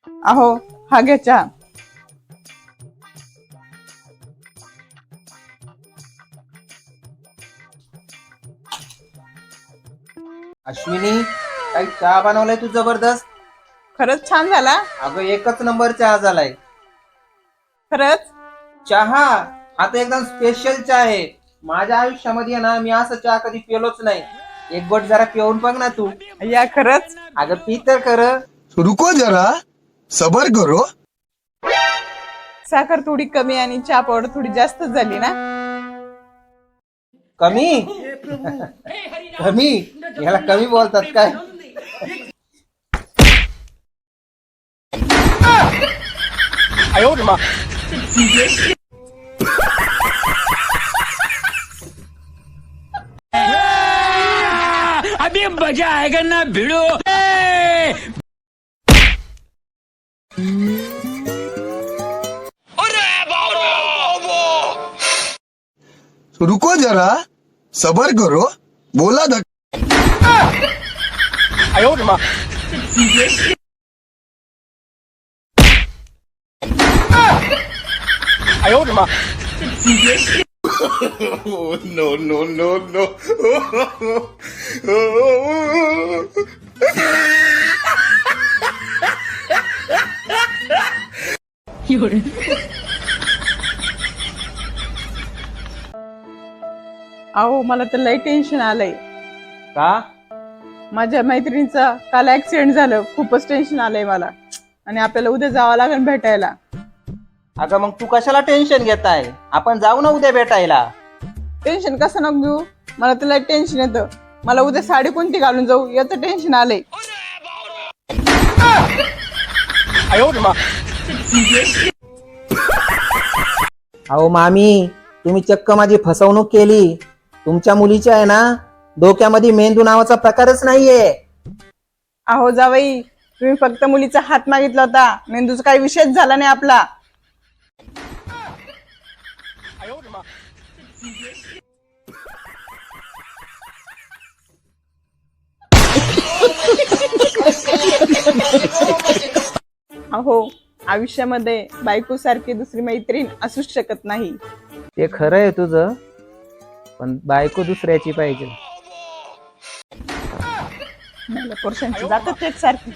अहो, हा घ्या चहा. अश्विनी, काही चहा बनवलाय तू जबरदस्त. खरंच छान झाला. अगं एकच नंबर चहा झालाय. खरंच. चहा हा तर एकदम स्पेशल चहा आहे. माझ्या आयुष्यामध्ये आहे ना, मी असा चहा कधी पिलोच नाही. एक गोट जरा पिऊन बघ ना तू. या खरंच. अगं पी तर कर. रुको जरा, सबर करो. साखर थोडी कमी आणि चहा पावडर थोडी जास्त झाली ना. कमी कमी याला कमी बोलतात काय? अभी मजा आएगा ना भिड़ो। रुको जरा, सबर करो. बोला धक्का. No, no, no, no. अहो, मला तर लय टेन्शन आलंय. का? माझ्या मैत्रिणीचं काल ऍक्सिडेंट झालं. खूपच टेन्शन आलंय मला. आणि आपल्याला उद्या जावं लागेल भेटायला. अगं मग तू कशाला टेन्शन घेताय? आपण जाऊ ना उद्या भेटायला. टेन्शन कसं नको घेऊ. मला तर लय टेन्शन येतं. मला उद्या साडी कोणती घालून जाऊ याचं टेन्शन आलंय. अहो मामी, तुम्ही चक्क माझी फसवणूक केली. तुमच्या मुलीच्या आहे ना, डोक्यामध्ये मेंदू नावाचा प्रकारच नाहीये. अहो जावई, तुम्ही फक्त मुलीचा हात मागितला होता. मेंदूचा काही विषयच झाला नाही आपला. अहो, आयुष्यामध्ये बायको सारखी दुसरी मैत्रीण असूच शकत नाही. ते खरं आहे तुझं, पण बायको दुसऱ्याची पाहिजे. मला पुरुषांची जातच एक सारखी.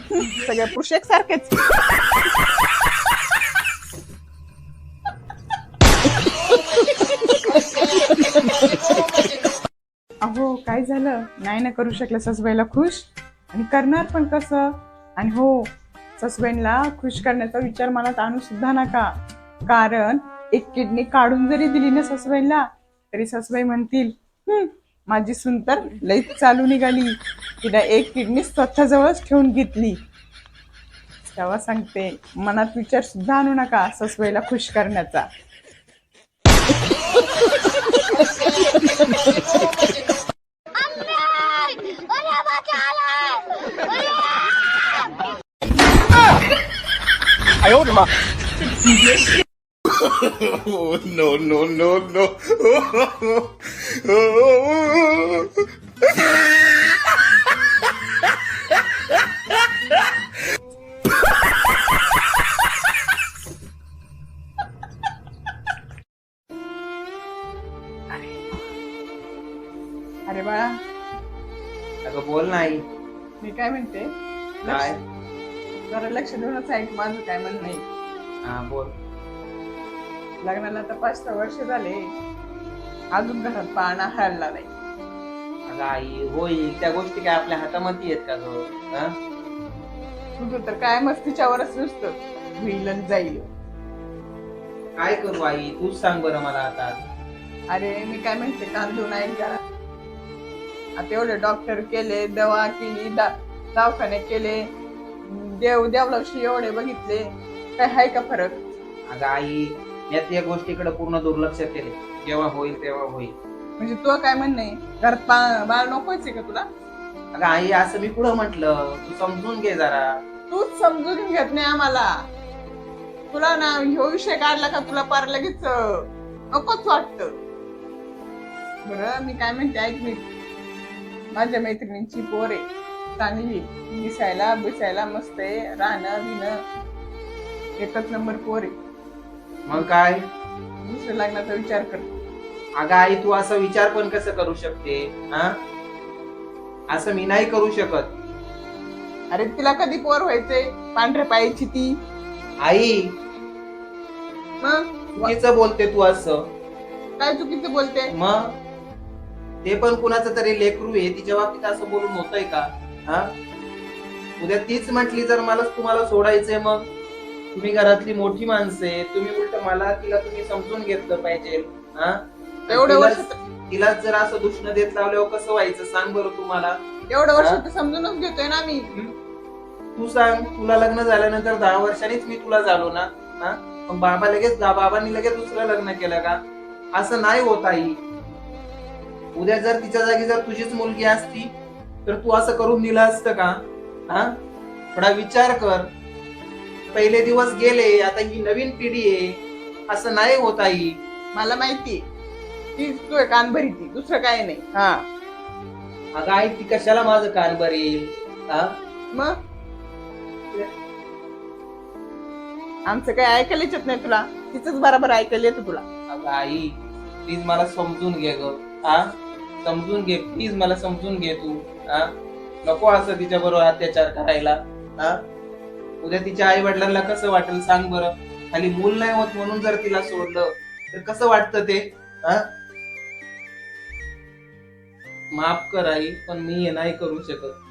सगळे पुरुष एक सारखेच. अहो काय झालं, नाही ना करू शकलं सासूबाईला खुश. आणि करणार पण कसं. आणि हो, सासूबाईंना खुश करण्याचा विचार मनात आणू सुद्धा नका. कारण एक किडनी काढून जरी दिली ना सासूबाईंना, तरी सासूबाई म्हणतील माझी सून तर लईच चालू निघाली. तिला एक किडनी स्वतःजवळच ठेवून घेतली. तेव्हा सांगते, मनात विचार सुद्धा आणू नका सासूबाईला खुश करण्याचा. No, no, no, no. अरे बाळा, अगं बोल नाही. मी काय म्हणते, काय? जरा लक्ष देऊनच ऐक माझं काय म्हणणं नाही. हा बोल. लग्नाला तर 5-6 वर्ष झाले, अजून घरात पाळणा हलला नाही. अगं आई, होईल त्या गोष्टी काय आपल्या हातामध्ये आहेत का ग? हा? तुझं तर काय मस्तीच्यावरच नुसतं होईल आणि जाईल. काय करू आई, तूच सांग बरं मला आता. अरे मी काय म्हणते, कान देऊन ऐक जरा. आता एवढे डॉक्टर केले, दवा केली, दवाखाने केले, देवलक्ष्मी एवढे बघितले, काय हाय का फरक? अगं आई, मी त्या गोष्टीकडे पूर्ण दुर्लक्ष केले. जेव्हा होईल तेव्हा होईल. म्हणजे तू काय म्हणणं आहे, घरात बाळ नकोच आहे का तुला? अगं आई, असं मी कुठं म्हटलं, तू समजून घे जरा. तूच समजून घेत नाही आम्हाला. तुला ना ह्यो विषय काढला का तुला पार लगेच नकोच वाटत. बरं मी काय म्हणते ऐक, मी माझ्या मैत्रिणींची पोर आहे, चांगली दिसायला बिसायला मस्त आहे, राहणं बिणं एकच नंबर पोर आहे. मग काय? दुसऱ्या लग्नाचा विचार कर. अगं आई, तू असा विचार पण कसं करू शकते? हा, असं मी नाही करू शकत. अरे तिला कधी पोर व्हायचंय? पांढऱ्या पायाची ती. आई, मग चुकीचं बोलते तू असं. काय चुकीचं बोलते? मग ते पण कुणाचं तरी लेकरू आहे, तिच्या बाबतीत असं बोलून होतंय का? हा, उद्या तीच म्हटली जर तुम्हाला सोडायचंय, मग तुम्ही घरातली मोठी माणसं आहे, तुम्ही उलट तिला तुम्ही समजून घेतलं पाहिजे. हा, एवढ्या तिला जर असं दुष्ण देत लावल्यावर कसं व्हायचं सांग बरं तुम्हाला? एवढ्या वर्षात समजूनच घेतोय ना मी. तू सांग, तुला लग्न झाल्यानंतर 10 वर्षांनीच मी तुला झालो ना. हा, पण बाबांनी लगेच दुसरं लग्न केलं का? असं नाही होत आई. उद्या जर तिच्या जागी जर तुझीच मुलगी असती तर तू असं करून दिलं असतं का? हा, थोडा विचार कर. पहिले दिवस गेले, आता ही नवीन पिढी आहे. असं नाही होत आई. मला माहिती तीच तू कान भरी ती, दुसरं काय नाही. हा, अगं आई, ती कशाला माझं कान भरेल? हा, मग आमचं काय ऐकायला येत नाही तुला? तिचंच बरोबर ऐकायला येतं तुला. अगं आई, प्लीज मला समजून घे ग. हा, समजून घे प्लीज, मला समजून घे तू. हा, नको असं तिच्या बरोबर अत्याचार करायला. हा, उद्या तिच्या आई वडिलांना कसं वाटेल सांग बरं? खाली मूल नाही होत म्हणून जर तिला सोडलं तर कसं वाटतं ते? हा, माफ कर आई, पण मी हे नाही करू शकत.